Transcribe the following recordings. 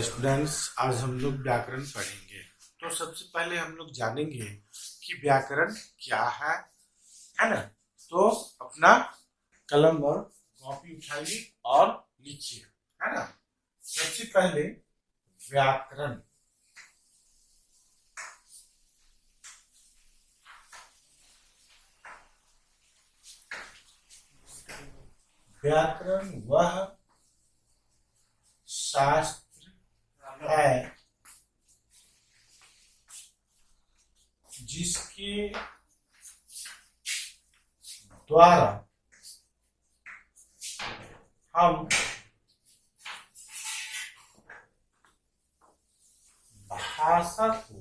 Students, आज हम लोग व्याकरण पढ़ेंगे। तो सबसे पहले हम लोग जानेंगे कि व्याकरण क्या है ना। तो अपना कलम और कॉपी उठाइए और लिखिए, है ना। सबसे पहले व्याकरण। व्याकरण वह शास्त्र है जिसके द्वारा हम भाषा को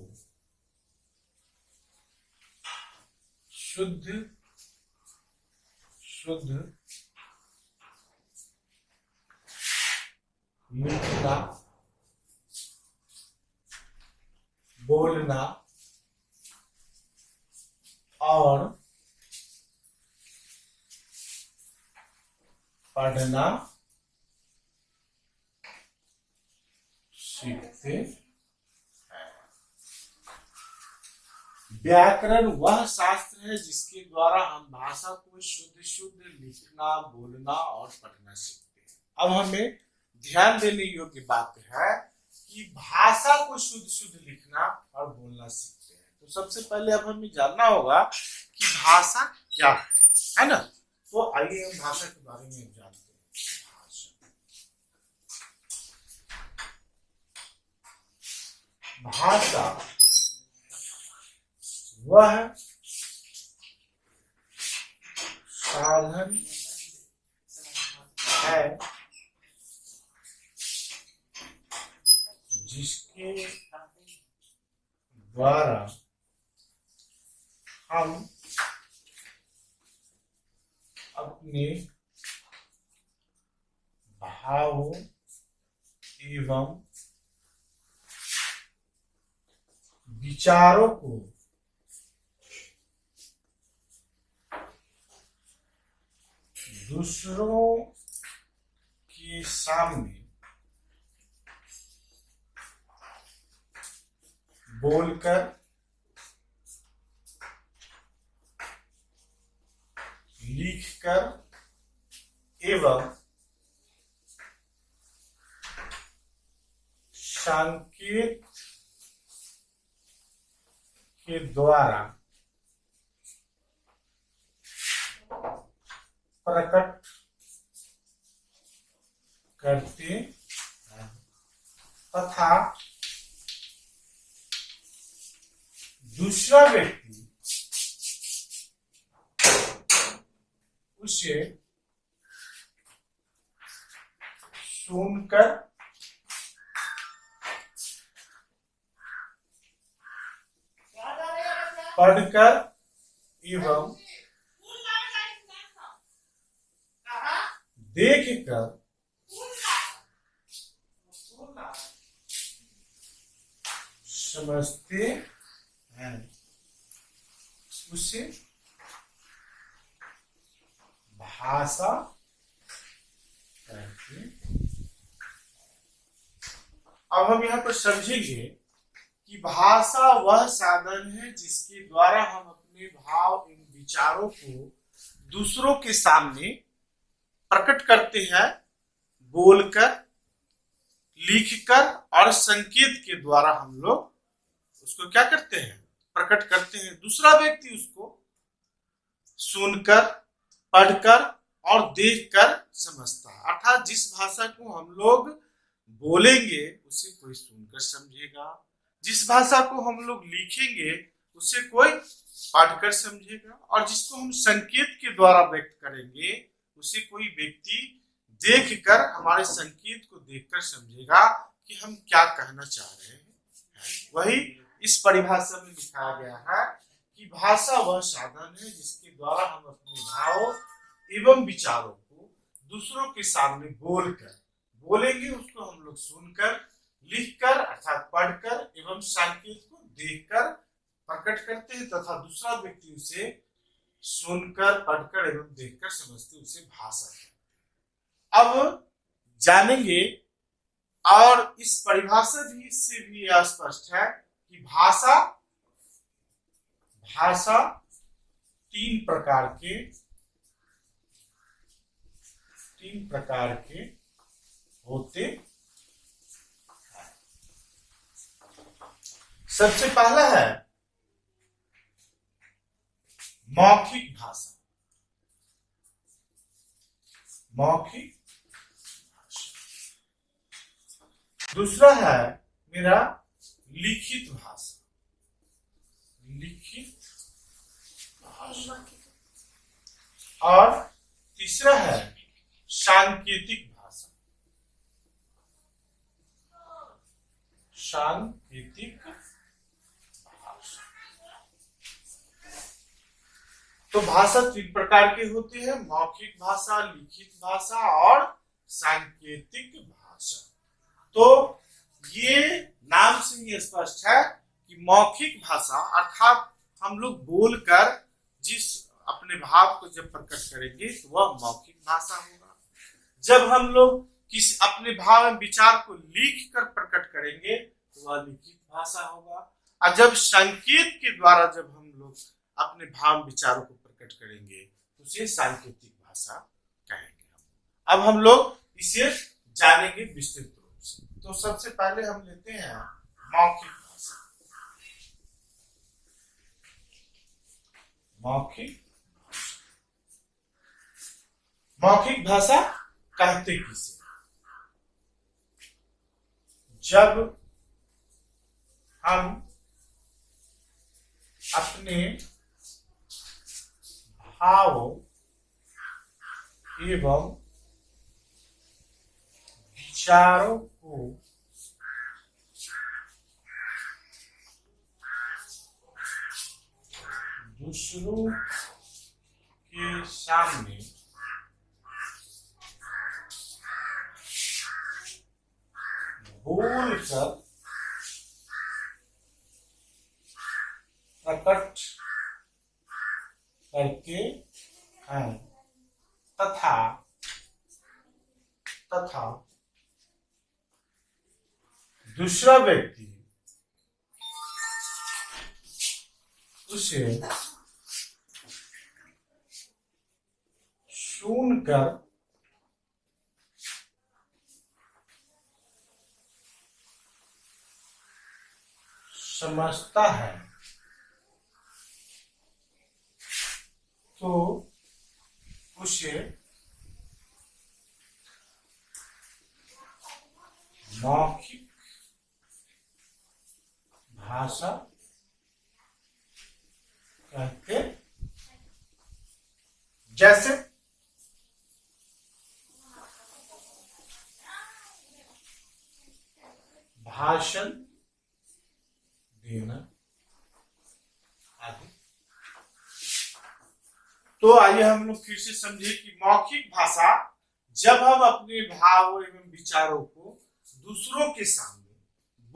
शुद्ध लिखना, बोलना और पढ़ना सीखते हैं। व्याकरण वह शास्त्र है जिसके द्वारा हम भाषा को शुद्ध लिखना, बोलना और पढ़ना सीखते हैं। अब हमें ध्यान देने योग्य बात है कि भाषा को शुद्ध लिखना और बोलना सीखते हैं। तो सबसे पहले अब हमें जानना होगा कि भाषा क्या है ना। तो आइए हम भाषा के बारे में जानते हैं। भाषा वह साधन है जिसके द्वारा हम अपने भावों एवं विचारों को दूसरों के सामने बोलकर, लिखकर एवं संकेत के द्वारा प्रकट करते हैं तथा दूसरा व्यक्ति उसे सुनकर पढ़कर एवं देखकर समझते हैं। उसे भाषा कहते हैं। अब हम यहाँ पर समझेंगे कि भाषा वह साधन है जिसके द्वारा हम अपने भाव एवं विचारों को दूसरों के सामने प्रकट करते हैं, बोलकर, लिखकर और संकेत के द्वारा हम लोग उसको क्या करते हैं, प्रकट करते हैं। दूसरा व्यक्ति उसको सुनकर, पढ़कर और देखकर समझता है। अर्थात जिस भाषा को हम लोग बोलेंगे उसे कोई सुनकर समझेगा, जिस भाषा को हम लोग लिखेंगे उसे कोई पढ़कर समझेगा, और जिसको हम संकेत के द्वारा व्यक्त करेंगे उसे कोई व्यक्ति देखकर, हमारे संकेत को देखकर समझेगा कि हम क्या कहना चाह रहे हैं। वही इस परिभाषा में लिखा गया है कि भाषा वह साधन है जिसके द्वारा हम अपने भाव एवं विचारों को दूसरों के सामने बोलकर, बोलेंगे उसको हम लोग सुनकर, लिखकर अर्थात पढ़कर एवं संकेत को देखकर प्रकट करते हैं तथा दूसरा व्यक्ति उसे सुनकर, पढ़कर एवं देखकर समझते, उसे भाषा कहते हैं। अब जानेंगे और इस परिभाषा भी से भी यह स्पष्ट है कि भाषा तीन प्रकार के होते हैं। सबसे पहला है मौखिक भाषा। दूसरा है मेरा लिखित भाषा। और तीसरा है सांकेतिक भाषा। तो भाषा तीन प्रकार के होते हैं, मौखिक भाषा, लिखित भाषा और सांकेतिक भाषा। तो ये नाम से ही स्पष्ट है कि मौखिक भाषा अर्थात हम लोग बोलकर जिस अपने भाव को जब प्रकट करेंगे तो वह मौखिक भाषा होगा। जब हम लोग किसी अपने भाव में विचार को लिख कर प्रकट करेंगे तो वह लिखित भाषा होगा। और जब संकेत के द्वारा जब हम लोग अपने भाव विचारों को प्रकट करेंगे तो उसे सांकेतिक भाषा कहेंगे। अब हम लोग इसे जानेंगे विस्तृत रूप से। तो सबसे पहले हम लेते हैं मौखिक भाषा। मौखिक भाषा कहते किसे? जब हम अपने भाव एवं विचारों को दूसरों के सामने बोलकर प्रकट करते हैं तथा दूसरा व्यक्ति उसे सुनकर समझता है तो उसे मौखिक भाषा कहते। जैसे भाषण देना आदि। तो आइए हम लोग फिर से समझे कि मौखिक भाषा जब हम अपने भाव एवं विचारों को दूसरों के सामने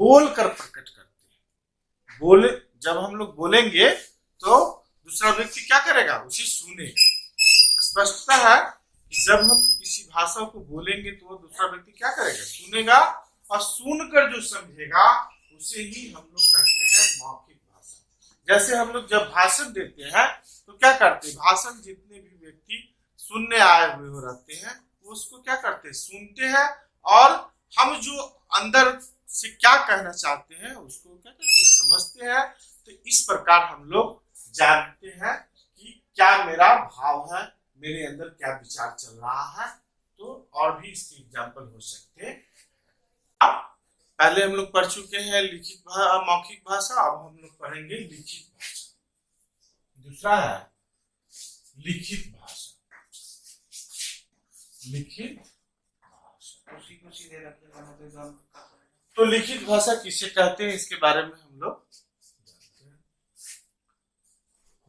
बोलकर प्रकट करते हैं। जब हम लोग बोलेंगे तो दूसरा व्यक्ति क्या करेगा? उसे सुनेगा। स्पष्टता है कि जब हम किसी भाषा को बोलेंगे तो दूसरा व्यक्ति क्या करेगा? सुनेगा, और सुनकर जो समझेगा उसे ही हम लोग कहते हैं मौखिक भाषा। जैसे हम लोग जब भाषण देते हैं तो क्या करते हैं? भाषण जितने भी व्यक्ति सुनने आए हुए हो रहते हैं वो उसको क्या करते हैं? सुनते हैं, और हम जो अंदर से क्या कहना चाहते हैं उसको क्या करते हैं? समझते हैं। तो इस प्रकार हम लोग जानते हैं कि क्या मेरा भाव है, मेरे अंदर क्या विचार चल रहा है। तो और भी इसके एग्जाम्पल हो सकते हैं। अब पहले हम लोग पढ़ चुके हैं मौखिक भाषा, अब हम लोग पढ़ेंगे लिखित भाषा। दूसरा है लिखित भाषा। तो लिखित भाषा किसे कहते हैं इसके बारे में हम लोग जानते हैं।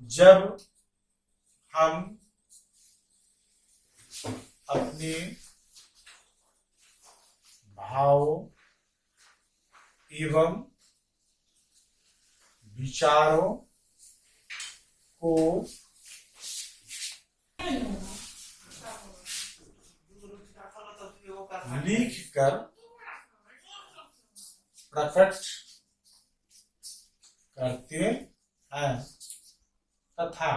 जब हम अपने भाव एवं विचारों को लिख कर प्रकट करते हैं तथा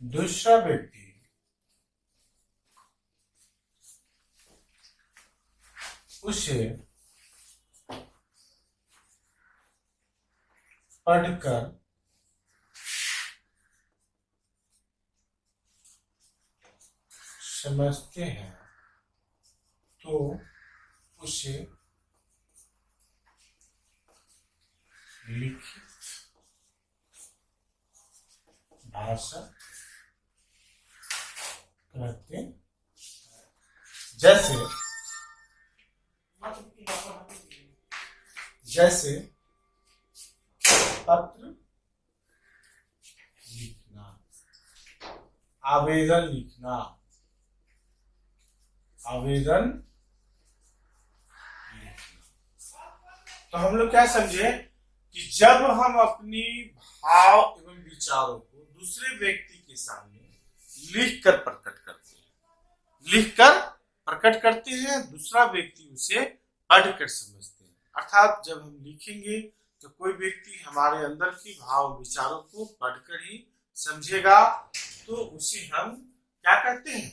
दूसरा व्यक्ति उसे पढ़कर समझते हैं तो उसे लिखित भाषा कहते हैं। जैसे पत्र लिखना, आवेदन लिखना, तो हम लोग क्या समझे कि जब हम अपनी भाव एवं विचारों को दूसरे व्यक्ति के सामने लिखकर प्रकट करते हैं, दूसरा व्यक्ति उसे पढ़कर समझते हैं। अर्थात जब हम लिखेंगे तो कोई व्यक्ति हमारे अंदर की भाव विचारों को पढ़कर ही समझेगा, तो उसे हम क्या कहते हैं?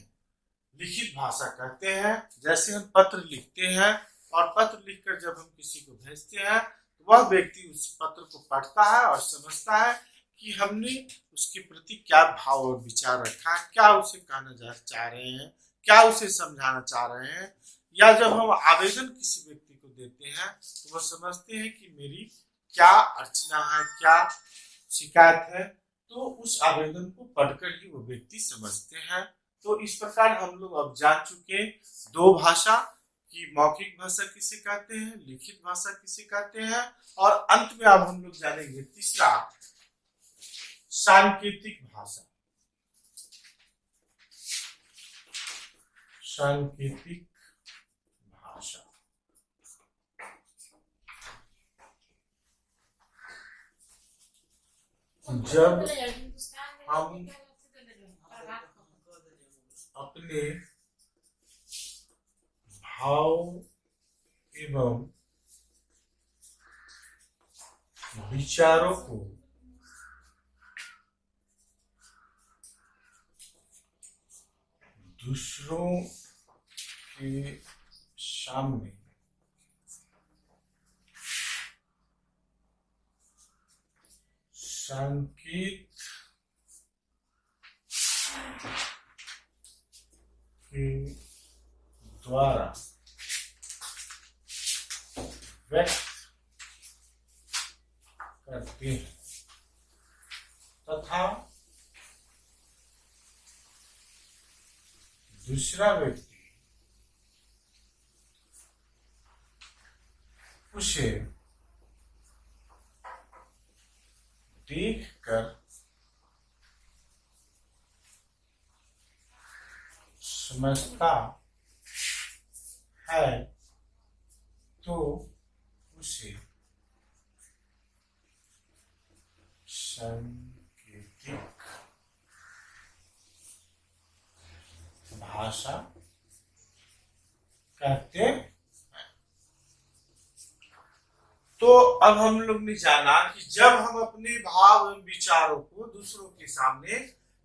लिखित भाषा कहते हैं। जैसे हम पत्र लिखते हैं और पत्र लिखकर जब हम किसी को भेजते हैं तो वह व्यक्ति उस पत्र को पढ़ता है और समझता है कि हमने उसके प्रति क्या भाव और विचार रखा है, क्या उसे कहना चाह रहे हैं, क्या उसे समझाना चाह रहे हैं। या जब हम आवेदन किसी व्यक्ति को देते हैं तो वह समझते हैं कि मेरी क्या अर्चना है, क्या शिकायत है, तो उस आवेदन को पढ़कर ही वो व्यक्ति समझते हैं। तो इस प्रकार हम लोग अब जान चुके दो भाषा कि मौखिक भाषा किसे कहते हैं, लिखित भाषा किसे कहते हैं, और अंत में अब हम लोग जानेंगे तीसरा, सांकेतिक भाषा। सांकेतिक भाषा जब हम अपने भाव एवं विचारों को दूसरों के सामने संकेत के द्वारा व्यक्त करते हैं तथा दूसरा व्यक्ति उसे देखकर समझता है तो उसे सांकेतिक भाषा कहते हैं। तो अब हम लोग ने जाना कि जब हम अपने भाव एवं विचारों को दूसरों के सामने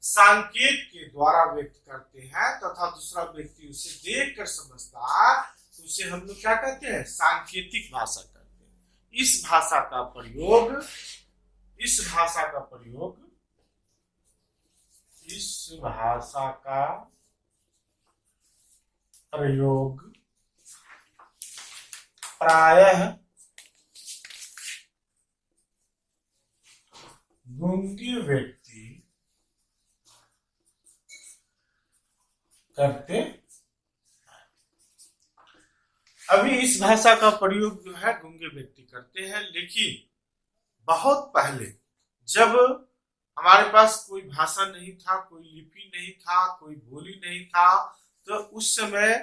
संकेत के द्वारा व्यक्त करते हैं तथा दूसरा व्यक्ति उसे देखकर समझता है तो उसे हम लोग क्या कहते हैं? सांकेतिक भाषा कहते हैं। इस भाषा का प्रयोग प्रायः गूंगे व्यक्ति करते हैं। अभी इस भाषा का प्रयोग जो है गूंगे व्यक्ति करते हैं, लेकिन बहुत पहले जब हमारे पास कोई भाषा नहीं था, कोई लिपि नहीं था, कोई बोली नहीं था, तो उस समय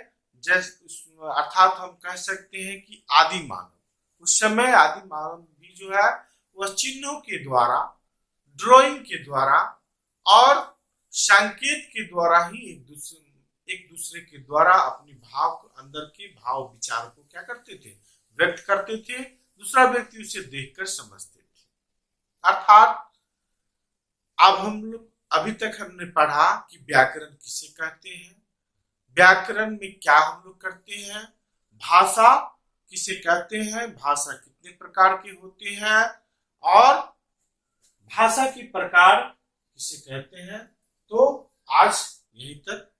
अर्थात हम कह सकते हैं कि आदि मानव, उस समय आदि मानव भी जो है वह चिन्हों के द्वारा, ड्राइंग के द्वारा और संकेत के द्वारा ही एक दूसरे के द्वारा अपनी भाव अंदर के भाव विचार को क्या करते थे, व्यक्त करते थे, दूसरा व्यक्ति उसे देखकर समझते थे। अर्थात अब हम लोग अभी तक हमने पढ़ा कि व्याकरण किसे कहते हैं, व्याकरण में क्या हम लोग करते हैं, भाषा किसे कहते हैं, भाषा कितने प्रकार के होते हैं, और भाषा के प्रकार किसे कहते हैं। तो आज यहीं तक